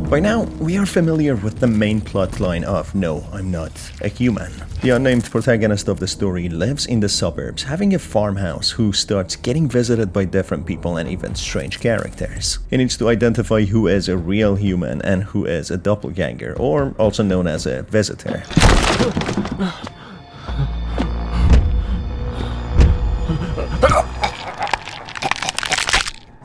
By now, we are familiar with the main plotline of No, I'm Not a Human. The unnamed protagonist of the story lives in the suburbs, having a farmhouse who starts getting visited by different people and even strange characters. He needs to identify who is a real human and who is a doppelganger, or also known as a visitor.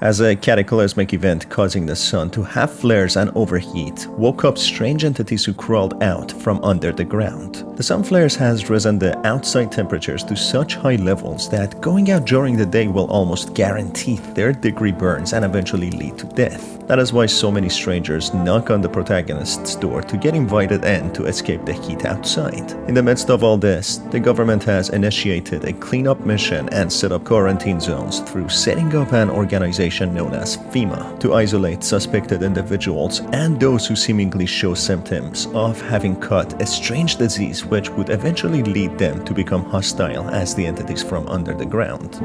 As a cataclysmic event causing the sun to have flares and overheat woke up strange entities who crawled out from under the ground. The sun flares has risen the outside temperatures to such high levels that going out during the day will almost guarantee third-degree burns and eventually lead to death. That is why so many strangers knock on the protagonist's door to get invited in to escape the heat outside. In the midst of all this, the government has initiated a cleanup mission and set up quarantine zones through setting up an organization known as FEMA to isolate suspected individuals and those who seemingly show symptoms of having caught a strange disease which would eventually lead them to become hostile as the entities from under the ground.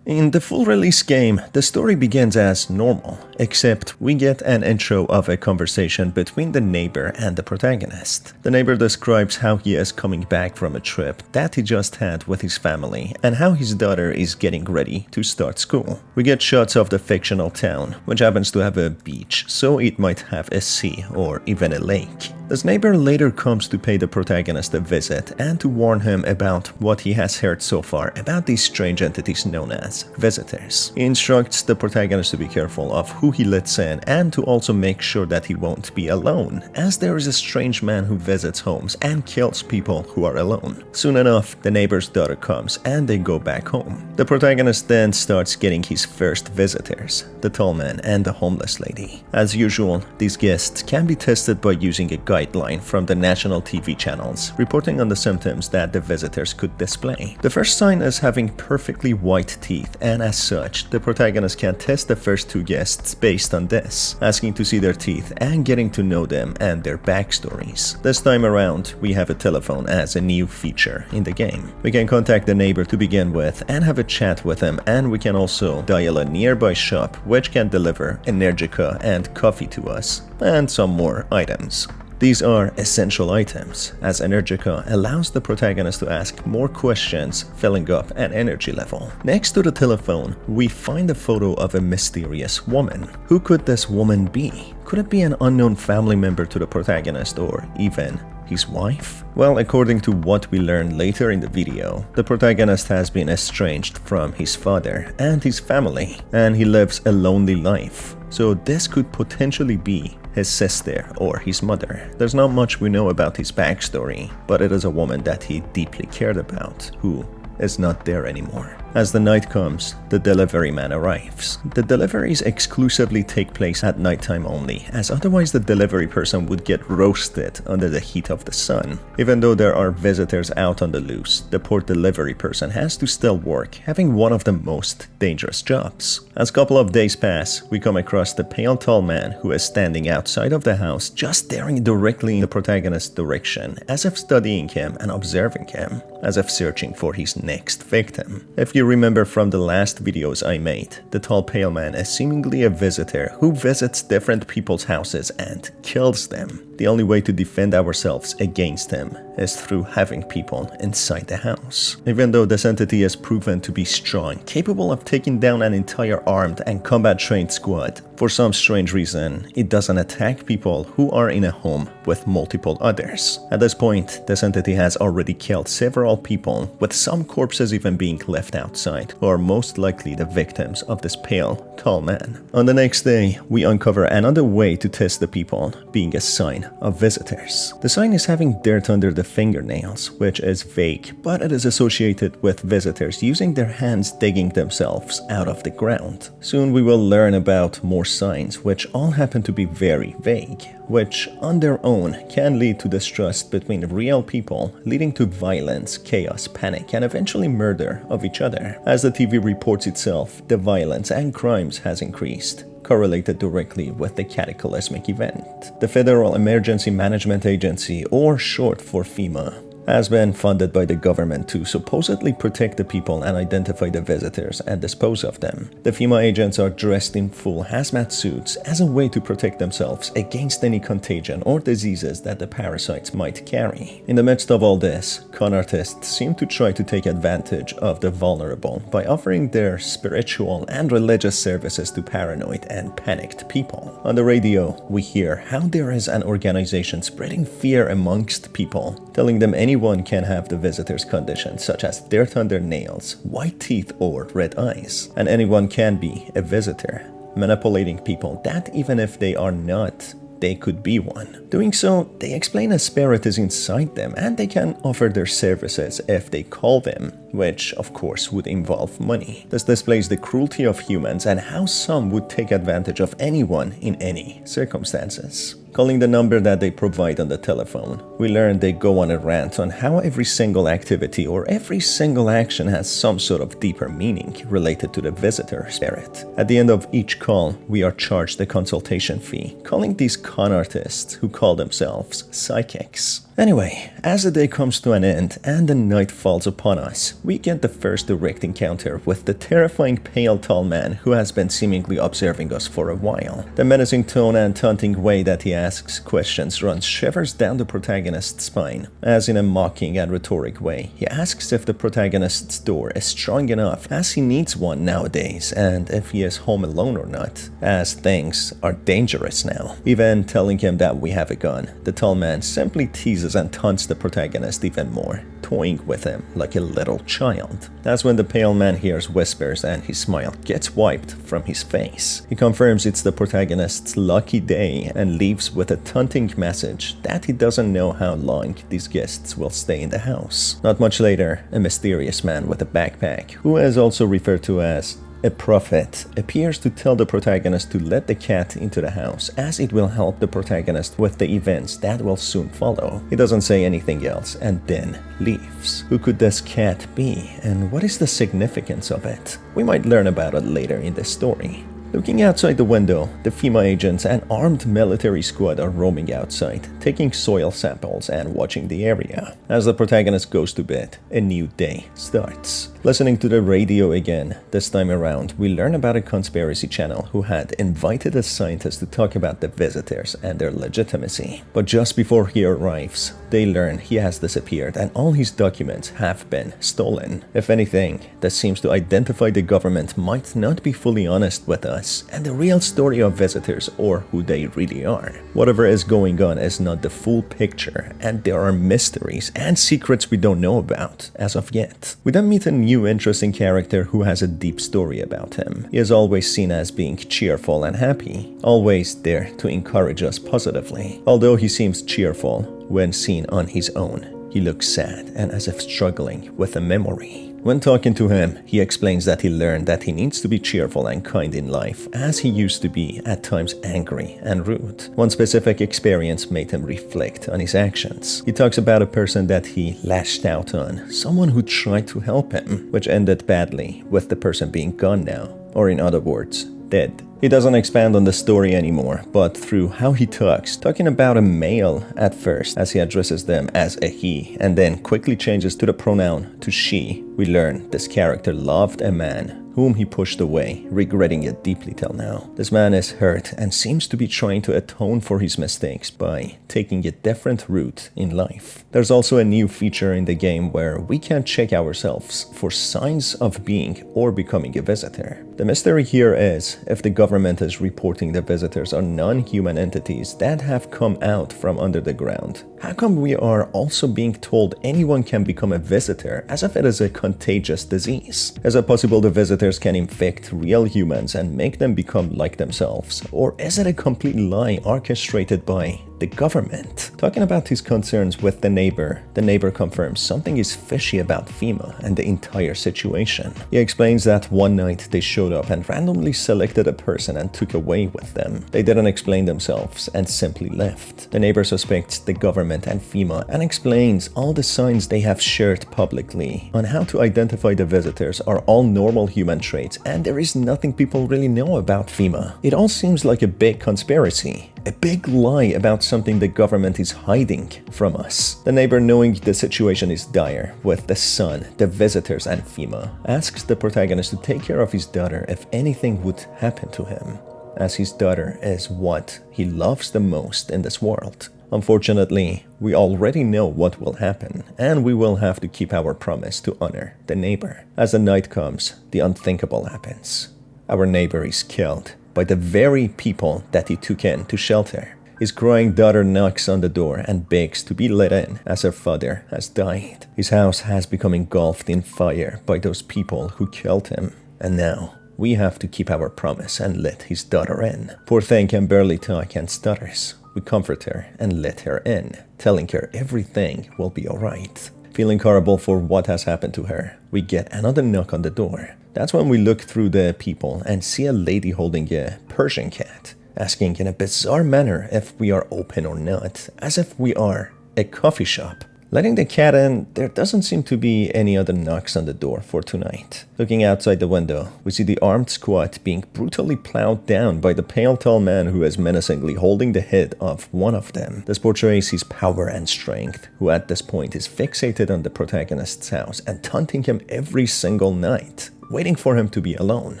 In the full release game, the story begins as normal, except we get an intro of a conversation between the neighbor and the protagonist. The neighbor describes how he is coming back from a trip that he just had with his family and how his daughter is getting ready to start school. We get shots of the fictional town, which happens to have a beach, so it might have a sea or even a lake. This neighbor later comes to pay the protagonist a visit and to warn him about what he has heard so far about these strange entities known as visitors. He instructs the protagonist to be careful of who he lets in and to also make sure that he won't be alone, as there is a strange man who visits homes and kills people who are alone. Soon enough, the neighbor's daughter comes and they go back home. The protagonist then starts getting his first visitors, the tall man and the homeless lady. As usual, these guests can be tested by using a guideline from the national TV channels, reporting on the symptoms that the visitors could display. The first sign is having perfectly white teeth, and as such, the protagonist can test the first two guests based on this, asking to see their teeth and getting to know them and their backstories. This time around, we have a telephone as a new feature in the game. We can contact the neighbor to begin with and have a chat with him, and we can also dial a nearby shop which can deliver Energica and coffee to us, and some more items. These are essential items, as Energica allows the protagonist to ask more questions, filling up an energy level. Next to the telephone, we find a photo of a mysterious woman. Who could this woman be? Could it be an unknown family member to the protagonist, or even his wife? Well, according to what we learn later in the video, the protagonist has been estranged from his father and his family, and he lives a lonely life. So this could potentially be his sister or his mother. There's not much we know about his backstory, but it is a woman that he deeply cared about, who is not there anymore. As the night comes, the delivery man arrives. The deliveries exclusively take place at nighttime only, as otherwise the delivery person would get roasted under the heat of the sun. Even though there are visitors out on the loose, the poor delivery person has to still work, having one of the most dangerous jobs. As a couple of days pass, we come across the pale tall man who is standing outside of the house, just staring directly in the protagonist's direction, as if studying him and observing him, as if searching for his next victim. If you remember from the last videos I made, the tall pale man is seemingly a visitor who visits different people's houses and kills them. The only way to defend ourselves against him is through having people inside the house. Even though this entity is proven to be strong, capable of taking down an entire armed and combat-trained squad, for some strange reason, it doesn't attack people who are in a home with multiple others. At this point, this entity has already killed several people, with some corpses even being left outside, who are most likely the victims of this pale, tall man. On the next day, we uncover another way to test the people, being a sign of visitors. The sign is having dirt under the fingernails, which is vague, but it is associated with visitors using their hands digging themselves out of the ground. Soon we will learn about more signs, which all happen to be very vague, which on their own can lead to distrust between real people, leading to violence, chaos, panic, and eventually murder of each other. As the TV reports itself, the violence and crimes has increased, correlated directly with the cataclysmic event. The Federal Emergency Management Agency, or short for FEMA, has been funded by the government to supposedly protect the people and identify the visitors and dispose of them. The FEMA agents are dressed in full hazmat suits as a way to protect themselves against any contagion or diseases that the parasites might carry. In the midst of all this, con artists seem to try to take advantage of the vulnerable by offering their spiritual and religious services to paranoid and panicked people. On the radio, we hear how there is an organization spreading fear amongst people, telling them anyone can have the visitor's condition, such as dirt on their nails, white teeth, or red eyes, and anyone can be a visitor, manipulating people that even if they are not, they could be one. Doing so, they explain a spirit is inside them and they can offer their services if they call them, which of course would involve money. This displays the cruelty of humans and how some would take advantage of anyone in any circumstances. Calling the number that they provide on the telephone, we learn they go on a rant on how every single activity or every single action has some sort of deeper meaning related to the visitor spirit. At the end of each call, we are charged a consultation fee, calling these con artists who call themselves psychics. Anyway, as the day comes to an end and the night falls upon us, we get the first direct encounter with the terrifying pale tall man who has been seemingly observing us for a while. The menacing tone and taunting way that he asks questions runs shivers down the protagonist's spine. As in a mocking and rhetoric way, he asks if the protagonist's door is strong enough as he needs one nowadays and if he is home alone or not, as things are dangerous now. Even telling him that we have a gun, the tall man simply teases and taunts the protagonist even more, toying with him like a little child. That's when the pale man hears whispers and his smile gets wiped from his face. He confirms it's the protagonist's lucky day and leaves with a taunting message that he doesn't know how long these guests will stay in the house. Not much later, a mysterious man with a backpack, who is also referred to as a prophet, appears to tell the protagonist to let the cat into the house as it will help the protagonist with the events that will soon follow. He doesn't say anything else and then leaves. Who could this cat be and what is the significance of it? We might learn about it later in the story. Looking outside the window, the FEMA agents and armed military squad are roaming outside, taking soil samples and watching the area. As the protagonist goes to bed, a new day starts. Listening to the radio again, this time around, we learn about a conspiracy channel who had invited a scientist to talk about the visitors and their legitimacy. But just before he arrives, they learn he has disappeared and all his documents have been stolen. If anything, this seems to identify the government might not be fully honest with us and the real story of visitors or who they really are. Whatever is going on is not the full picture and there are mysteries and secrets we don't know about as of yet. We then meet a new interesting character who has a deep story about him. He is always seen as being cheerful and happy, always there to encourage us positively. Although he seems cheerful when seen on his own, he looks sad and as if struggling with a memory. When talking to him, he explains that he learned that he needs to be cheerful and kind in life, as he used to be at times angry and rude. One specific experience made him reflect on his actions. He talks about a person that he lashed out on, someone who tried to help him, which ended badly with the person being gone now, or in other words, dead. He doesn't expand on the story anymore, but through how he talking about a male at first as he addresses them as a he, and then quickly changes to the pronoun to she, we learn this character loved a man whom he pushed away, regretting it deeply till now. This man is hurt and seems to be trying to atone for his mistakes by taking a different route in life. There's also a new feature in the game where we can check ourselves for signs of being or becoming a visitor. The mystery here is if the government is reporting the visitors are non-human entities that have come out from under the ground. How come we are also being told anyone can become a visitor as if it is a contagious disease? Is it possible the visitors can infect real humans and make them become like themselves? Or is it a complete lie orchestrated by the government? Talking about his concerns with the neighbor confirms something is fishy about FEMA and the entire situation. He explains that one night they showed up and randomly selected a person and took away with them. They didn't explain themselves and simply left. The neighbor suspects the government and FEMA and explains all the signs they have shared publicly on how to identify the visitors are all normal human traits and there is nothing people really know about FEMA. It all seems like a big conspiracy. a big lie about something the government is hiding from us. The neighbor, knowing the situation is dire with the son, the visitors, and FEMA, asks the protagonist to take care of his daughter if anything would happen to him, as his daughter is what he loves the most in this world. Unfortunately, we already know what will happen, and we will have to keep our promise to honor the neighbor. As the night comes, the unthinkable happens. Our neighbor is killed by the very people that he took in to shelter. His crying daughter knocks on the door and begs to be let in as her father has died. His house has become engulfed in fire by those people who killed him, and now we have to keep our promise and let his daughter in. Poor thing can barely talk and stutters. We comfort her and let her in, telling her everything will be alright. Feeling horrible for what has happened to her, we get another knock on the door. That's when we look through the people and see a lady holding a Persian cat, asking in a bizarre manner if we are open or not, as if we are a coffee shop. Letting the cat in, there doesn't seem to be any other knocks on the door for tonight. Looking outside the window, we see the armed squad being brutally plowed down by the pale tall man who is menacingly holding the head of one of them. This portrays his power and strength, who at this point is fixated on the protagonist's house and taunting him every single night, waiting for him to be alone.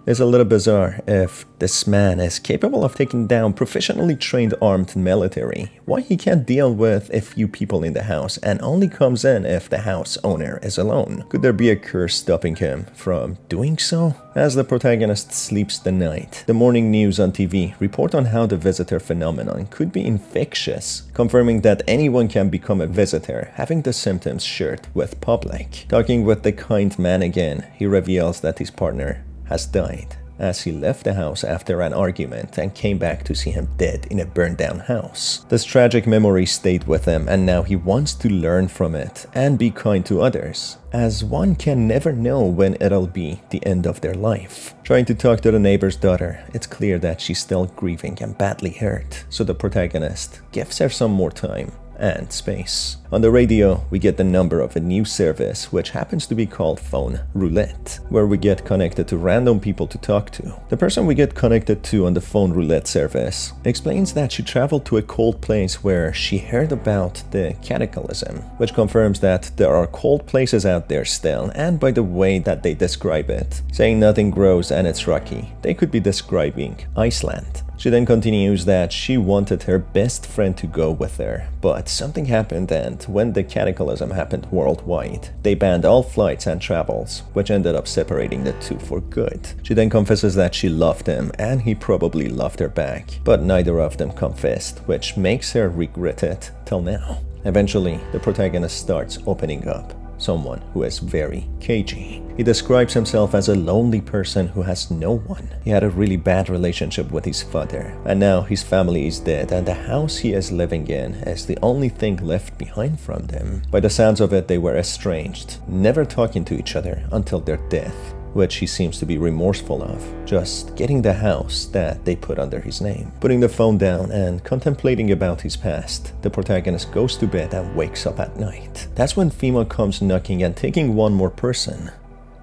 It's a little bizarre if this man is capable of taking down professionally trained armed military, why he can't deal with a few people in the house and only comes in if the house owner is alone. Could there be a curse stopping him from doing so? As the protagonist sleeps the night, the morning news on TV report on how the visitor phenomenon could be infectious, confirming that anyone can become a visitor, having the symptoms shared with public. Talking with the kind man again, he reveals that his partner has died, as he left the house after an argument and came back to see him dead in a burned down house. This tragic memory stayed with him, and now he wants to learn from it and be kind to others, as one can never know when it'll be the end of their life. Trying to talk to the neighbor's daughter, it's clear that she's still grieving and badly hurt, so the protagonist gives her some more time and space. On the radio, we get the number of a new service, which happens to be called Phone Roulette, where we get connected to random people to talk to. The person we get connected to on the Phone Roulette service explains that she traveled to a cold place where she heard about the cataclysm, which confirms that there are cold places out there still, and by the way that they describe it, saying nothing grows and it's rocky, they could be describing Iceland. She then continues that she wanted her best friend to go with her, but something happened, and when the cataclysm happened worldwide, they banned all flights and travels, which ended up separating the two for good. She then confesses that she loved him and he probably loved her back, but neither of them confessed, which makes her regret it till now. Eventually, the protagonist starts opening up. Someone who is very cagey. He describes himself as a lonely person who has no one. He had a really bad relationship with his father, and now his family is dead, and the house he is living in is the only thing left behind from them. By the sounds of it, they were estranged, never talking to each other until their death, which he seems to be remorseful of, just getting the house that they put under his name. Putting the phone down and contemplating about his past, the protagonist goes to bed and wakes up at night. That's when FEMA comes knocking and taking one more person,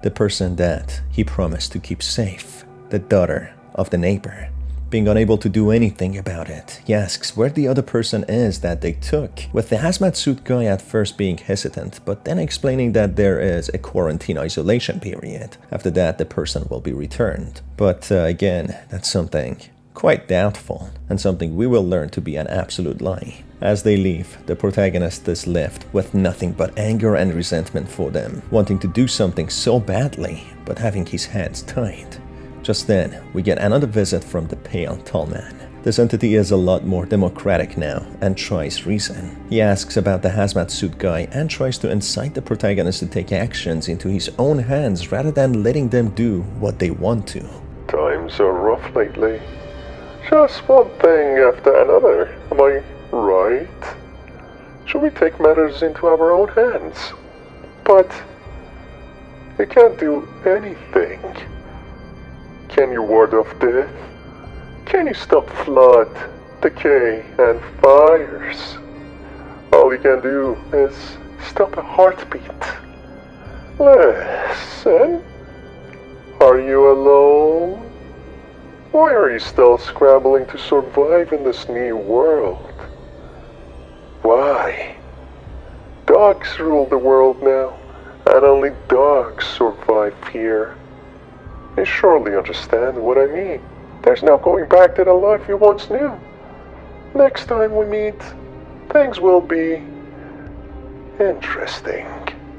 the person that he promised to keep safe, the daughter of the neighbor. Being unable to do anything about it, he asks where the other person is that they took, with the hazmat suit guy at first being hesitant, but then explaining that there is a quarantine isolation period. After that, the person will be returned. But again, that's something quite doubtful, and something we will learn to be an absolute lie. As they leave, the protagonist is left with nothing but anger and resentment for them, wanting to do something so badly, but having his hands tied. Just then, we get another visit from the pale, tall man. This entity is a lot more democratic now and tries reason. He asks about the hazmat suit guy and tries to incite the protagonist to take actions into his own hands rather than letting them do what they want to. Times are rough lately. Just one thing after another. Am I right? Should we take matters into our own hands? But you can't do anything. Can you ward off death? Can you stop flood, decay, and fires? All you can do is stop a heartbeat. Listen, are you alone? Why are you still scrambling to survive in this new world? Why? Dogs rule the world now, and only dogs survive here. You surely understand what I mean. There's no going back to the life you once knew. Next time we meet, things will be interesting.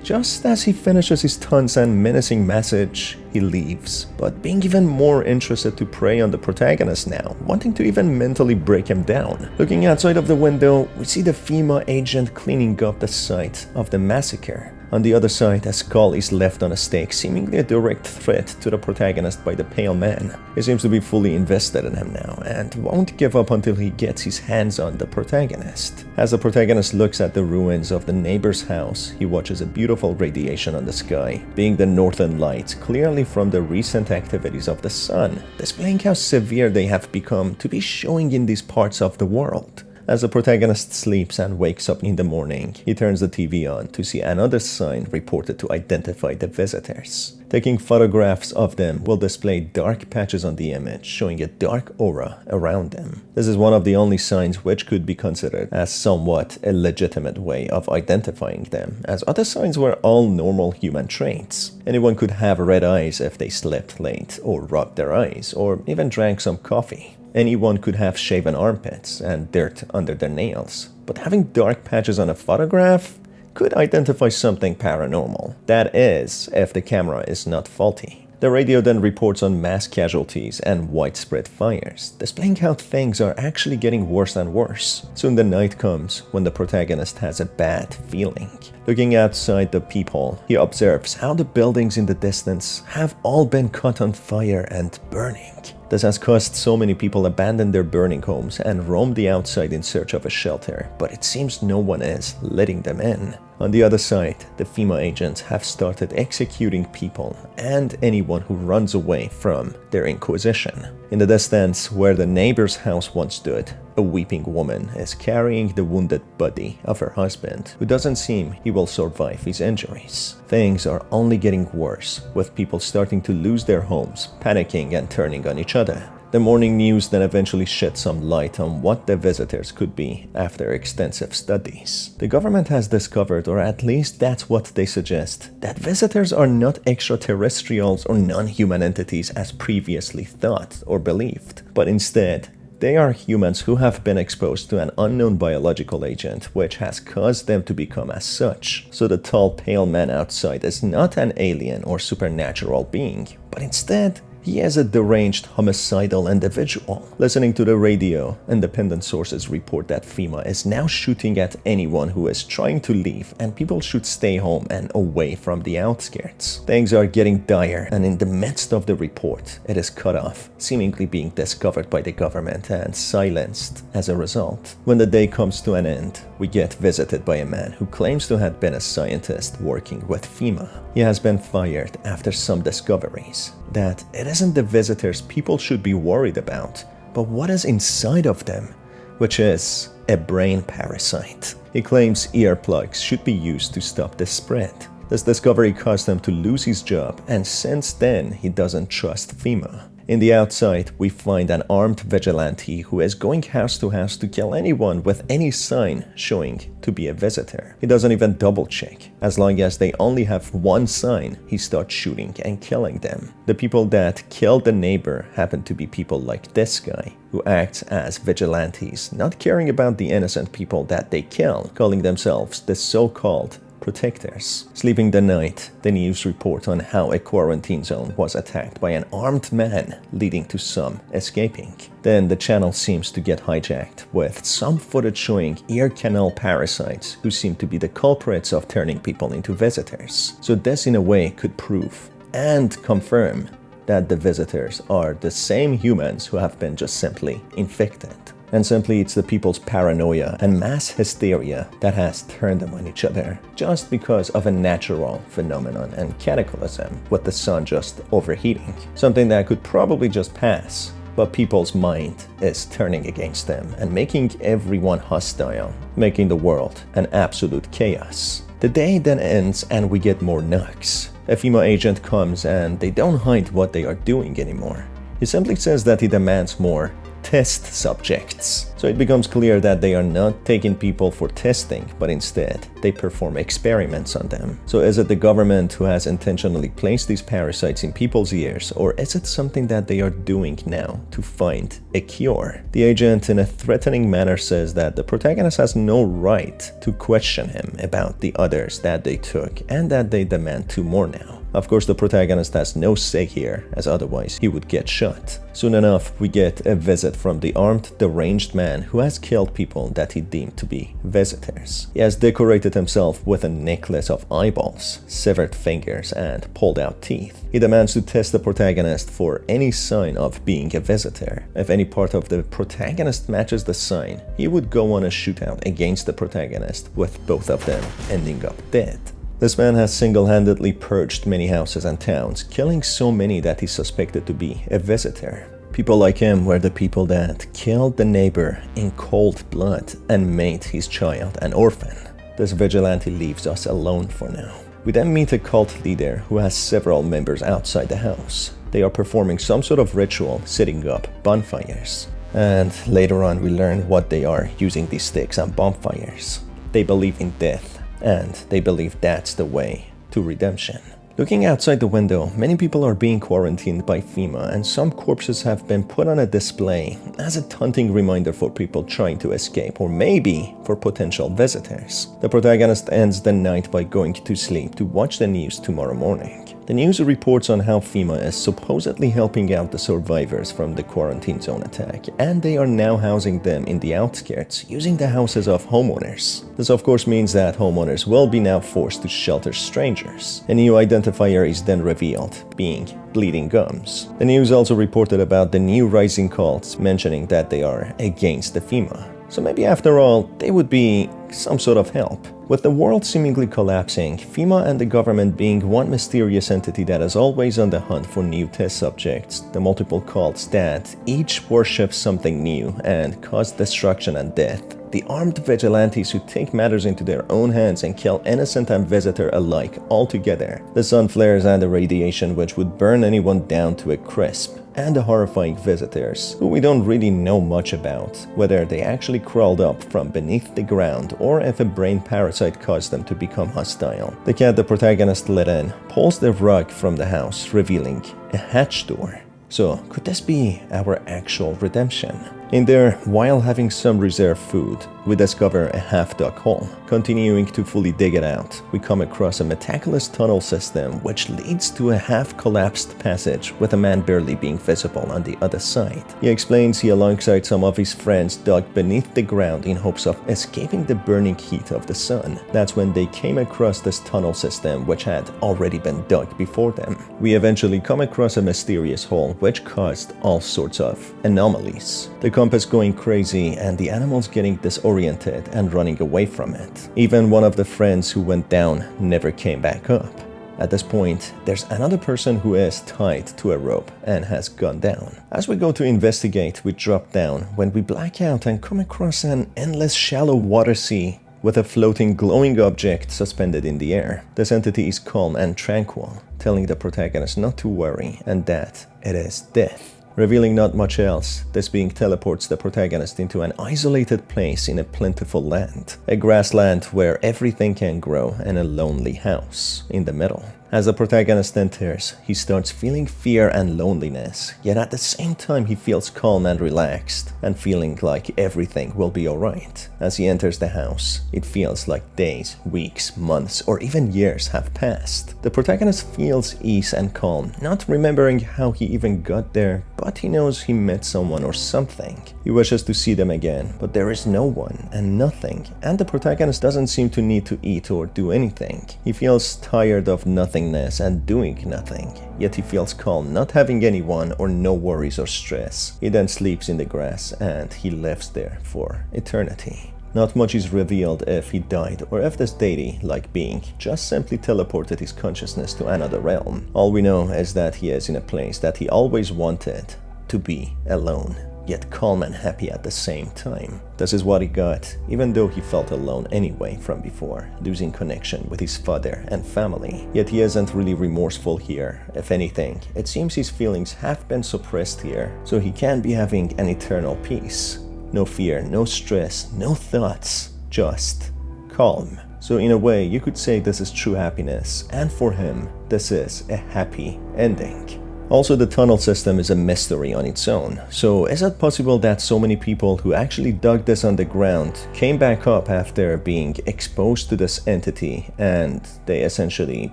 Just as he finishes his taunts and menacing message, he leaves, but being even more interested to prey on the protagonist now, wanting to even mentally break him down. Looking outside of the window, we see the FEMA agent cleaning up the site of the massacre. On the other side, a skull is left on a stake, seemingly a direct threat to the protagonist by the pale man. He seems to be fully invested in him now, and won't give up until he gets his hands on the protagonist. As the protagonist looks at the ruins of the neighbor's house, he watches a beautiful radiation on the sky, being the northern lights clearly from the recent activities of the sun, displaying how severe they have become to be showing in these parts of the world. As the protagonist sleeps and wakes up in the morning, he turns the TV on to see another sign reported to identify the visitors. Taking photographs of them will display dark patches on the image, showing a dark aura around them. This is one of the only signs which could be considered as somewhat a legitimate way of identifying them, as other signs were all normal human traits. Anyone could have red eyes if they slept late, or rubbed their eyes, or even drank some coffee. Anyone could have shaven armpits and dirt under their nails, but having dark patches on a photograph could identify something paranormal. That is, if the camera is not faulty. The radio then reports on mass casualties and widespread fires, displaying how things are actually getting worse and worse. Soon the night comes when the protagonist has a bad feeling. Looking outside the peephole, he observes how the buildings in the distance have all been caught on fire and burning. This has caused so many people abandon their burning homes and roam the outside in search of a shelter, but it seems no one is letting them in. On the other side, the FEMA agents have started executing people and anyone who runs away from their inquisition. In the distance, where the neighbor's house once stood, a weeping woman is carrying the wounded body of her husband, who doesn't seem he will survive his injuries. Things are only getting worse, with people starting to lose their homes, panicking and turning on each other. The morning news then eventually shed some light on what the visitors could be after extensive studies. The government has discovered, or at least that's what they suggest, that visitors are not extraterrestrials or non-human entities as previously thought or believed, but instead, they are humans who have been exposed to an unknown biological agent which has caused them to become as such. So the tall pale man outside is not an alien or supernatural being, but instead, he is a deranged homicidal individual. Listening to the radio, independent sources report that FEMA is now shooting at anyone who is trying to leave, and people should stay home and away from the outskirts. Things are getting dire, and in the midst of the report, it is cut off, seemingly being discovered by the government and silenced as a result. When the day comes to an end, we get visited by a man who claims to have been a scientist working with FEMA. He has been fired after some discoveries that it isn't the visitors people should be worried about, but what is inside of them, which is a brain parasite. He claims earplugs should be used to stop the spread. This discovery caused him to lose his job, and since then he doesn't trust FEMA. In the outside, we find an armed vigilante who is going house to house to kill anyone with any sign showing to be a visitor. He doesn't even double check. As long as they only have one sign, he starts shooting and killing them. The people that killed the neighbor happen to be people like this guy, who acts as vigilantes, not caring about the innocent people that they kill, calling themselves the so-called protectors. Sleeping the night, the news report on how a quarantine zone was attacked by an armed man, leading to some escaping. Then the channel seems to get hijacked, with some footage showing ear canal parasites who seem to be the culprits of turning people into visitors. So this in a way could prove and confirm that the visitors are the same humans who have been just simply infected. And simply it's the people's paranoia and mass hysteria that has turned them on each other, just because of a natural phenomenon and cataclysm with the sun just overheating. Something that could probably just pass, but people's mind is turning against them and making everyone hostile, making the world an absolute chaos. The day then ends and we get more knocks. A FEMA agent comes and they don't hide what they are doing anymore. He simply says that he demands more test subjects. So it becomes clear that they are not taking people for testing, but instead they perform experiments on them. So is it the government who has intentionally placed these parasites in people's ears, or is it something that they are doing now to find a cure? The agent in a threatening manner says that the protagonist has no right to question him about the others that they took and that they demand 2 more now. Of course, the protagonist has no say here, as otherwise he would get shot. Soon enough, we get a visit from the armed, deranged man who has killed people that he deemed to be visitors. He has decorated himself with a necklace of eyeballs, severed fingers, and pulled out teeth. He demands to test the protagonist for any sign of being a visitor. If any part of the protagonist matches the sign, he would go on a shootout against the protagonist, with both of them ending up dead. This man has single-handedly purged many houses and towns, killing so many that he's suspected to be a visitor. People like him were the people that killed the neighbor in cold blood and made his child an orphan. This vigilante leaves us alone for now. We then meet a cult leader who has several members outside the house. They are performing some sort of ritual, setting up bonfires. And later on we learn what they are using these sticks and bonfires. They believe in death. And they believe that's the way to redemption. Looking outside the window, many people are being quarantined by FEMA, and some corpses have been put on a display as a taunting reminder for people trying to escape, or maybe for potential visitors. The protagonist ends the night by going to sleep to watch the news tomorrow morning. The news reports on how FEMA is supposedly helping out the survivors from the quarantine zone attack, and they are now housing them in the outskirts using the houses of homeowners. This of course means that homeowners will be now forced to shelter strangers. A new identifier is then revealed, being bleeding gums. The news also reported about the new rising cults, mentioning that they are against the FEMA. So maybe after all, they would be some sort of help. With the world seemingly collapsing, FEMA and the government being one mysterious entity that is always on the hunt for new test subjects, the multiple cults that each worship something new and cause destruction and death, the armed vigilantes who take matters into their own hands and kill innocent and visitor alike altogether, the sun flares and the radiation which would burn anyone down to a crisp, and the horrifying visitors, who we don't really know much about, whether they actually crawled up from beneath the ground or if a brain parasite caused them to become hostile. The cat the protagonist let in pulls the rug from the house, revealing a hatch door. So, could this be our actual redemption? In there, while having some reserve food, we discover a half-dug hole. Continuing to fully dig it out, we come across a meticulous tunnel system which leads to a half-collapsed passage with a man barely being visible on the other side. He explains he alongside some of his friends dug beneath the ground in hopes of escaping the burning heat of the sun. That's when they came across this tunnel system which had already been dug before them. We eventually come across a mysterious hole which caused all sorts of anomalies. The compass going crazy and the animals getting disoriented and running away from it. Even one of the friends who went down never came back up. At this point, there's another person who is tied to a rope and has gone down. As we go to investigate, we drop down when we black out and come across an endless shallow water sea with a floating glowing object suspended in the air. This entity is calm and tranquil, telling the protagonist not to worry and that it is death. Revealing not much else, this being teleports the protagonist into an isolated place in a plentiful land. A grassland where everything can grow and a lonely house in the middle. As the protagonist enters, he starts feeling fear and loneliness, yet at the same time he feels calm and relaxed, and feeling like everything will be alright. As he enters the house, it feels like days, weeks, months, or even years have passed. The protagonist feels ease and calm, not remembering how he even got there, but he knows he met someone or something. He wishes to see them again, but there is no one and nothing, and the protagonist doesn't seem to need to eat or do anything. He feels tired of nothingness and doing nothing, yet he feels calm not having anyone or no worries or stress. He then sleeps in the grass and he lives there for eternity. Not much is revealed if he died or if this deity-like being just simply teleported his consciousness to another realm. All we know is that he is in a place that he always wanted to be alone. yet calm and happy at the same time. This is what he got, even though he felt alone anyway from before, losing connection with his father and family. Yet he isn't really remorseful here. If anything, it seems his feelings have been suppressed here, so he can be having an eternal peace. No fear, no stress, no thoughts, just calm. So in a way, you could say this is true happiness, and for him, this is a happy ending. Also, the tunnel system is a mystery on its own. So is it possible that so many people who actually dug this underground came back up after being exposed to this entity and they essentially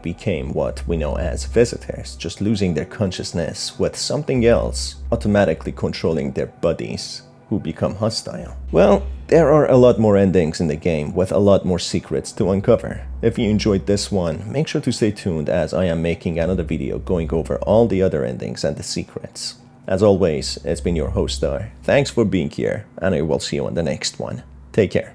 became what we know as visitors, just losing their consciousness with something else automatically controlling their bodies, who become hostile? Well, there are a lot more endings in the game with a lot more secrets to uncover. If you enjoyed this one, make sure to stay tuned as I am making another video going over all the other endings and the secrets. As always, it's been your host Star. Thanks for being here, and I will see you on the next one. Take care.